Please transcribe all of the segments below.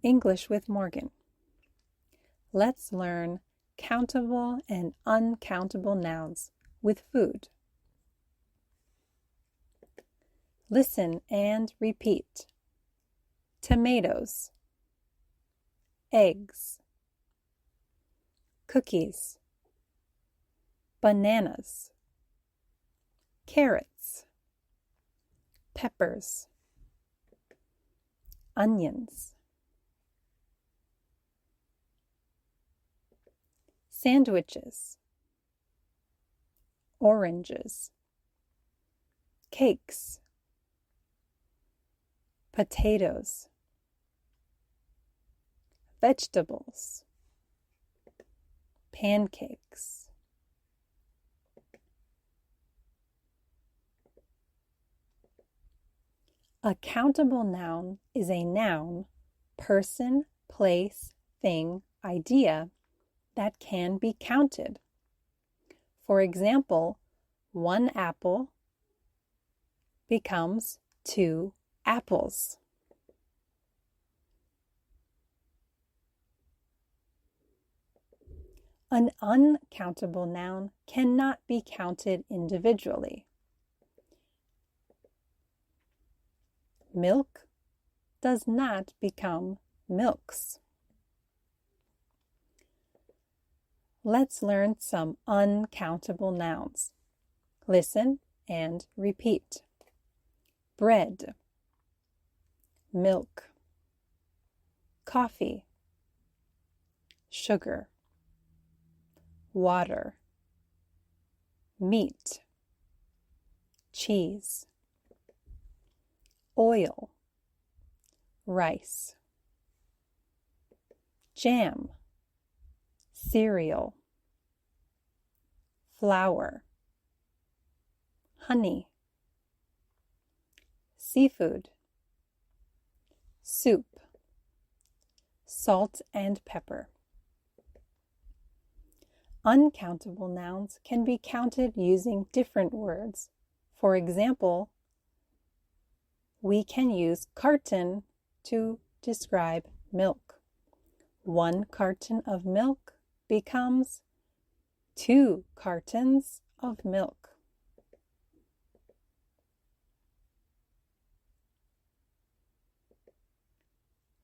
English with Morgan. Let's learn countable and uncountable nouns with food. Listen and repeat. Tomatoes, eggs, cookies, bananas, carrots, peppers, onions, sandwiches, oranges, cakes, potatoes, vegetables, pancakes. A countable noun is a noun, person, place, thing, idea that can be counted. For example, 1 apple becomes 2 apples. An uncountable noun cannot be counted individually. Milk does not become milks. Let's learn some uncountable nouns. Listen and repeat. Bread, milk, coffee, sugar, water, meat, cheese, oil, rice, jam, cereal, flour, honey, seafood, soup, salt and pepper. Uncountable nouns can be counted using different words. For example, we can use carton to describe milk. 1 carton of milk becomes 2 cartons of milk.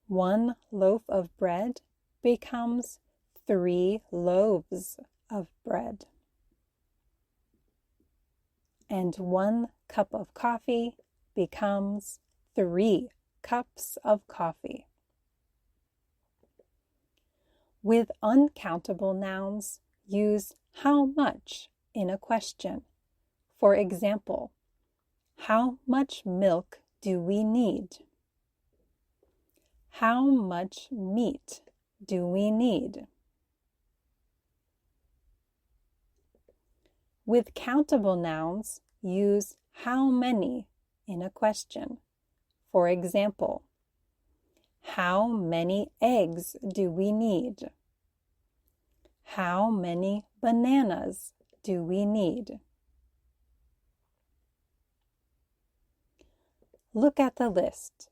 One loaf of bread becomes 3 loaves of bread. And 1 cup of coffee becomes 3 cups of coffee. With uncountable nouns, use how much in a question. For example, how much milk do we need? How much meat do we need? With countable nouns, use how many in a question. For example, how many eggs do we need? How many bananas do we need? Look at the list.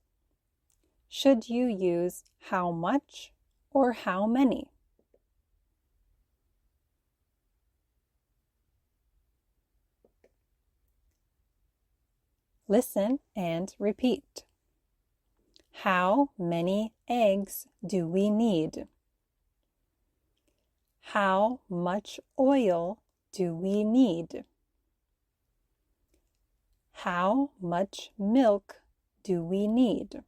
Should you use how much or how many? Listen and repeat. How many eggs do we need? How much oil do we need? How much milk do we need?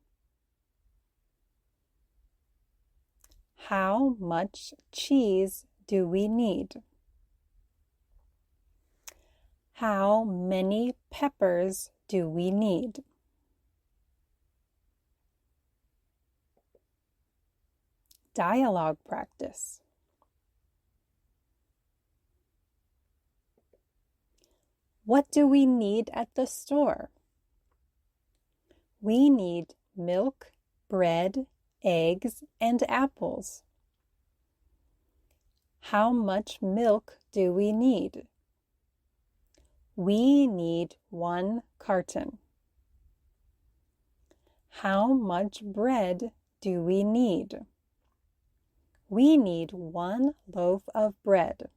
How much cheese do we need? How many peppers do we need? Dialogue practice. What do we need at the store? We need milk, bread, eggs, and apples. How much milk do we need? We need 1 carton. How much bread do we need? We need 1 loaf of bread.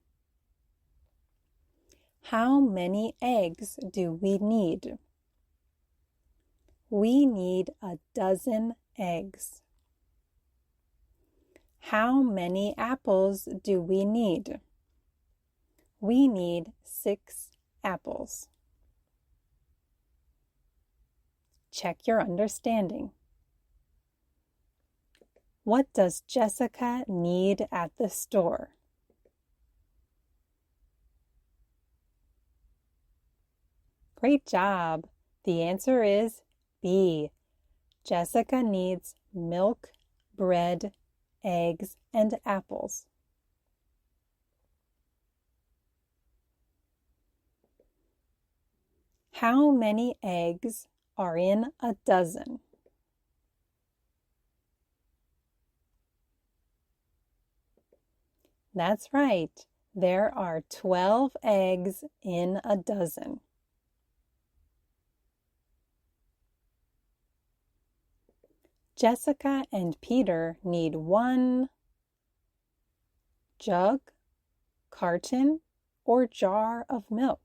How many eggs do we need? We need 12 eggs. How many apples do we need? We need 6 apples. Check your understanding. What does Jessica need at the store? Great job! The answer is B. Jessica needs milk, bread, eggs, and apples. How many eggs are in a dozen? That's right. There are 12 eggs in a dozen. Jessica and Peter need 1 jug, carton, or jar of milk.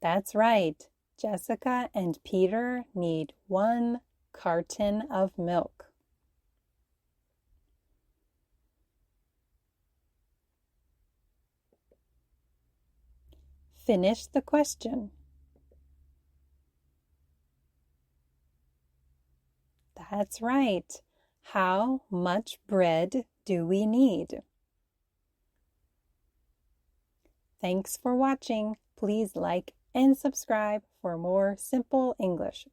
That's right. Jessica and Peter need 1 carton of milk. Finish the question. That's right. How much bread do we need? Thanks for watching. Please like and subscribe for more simple English.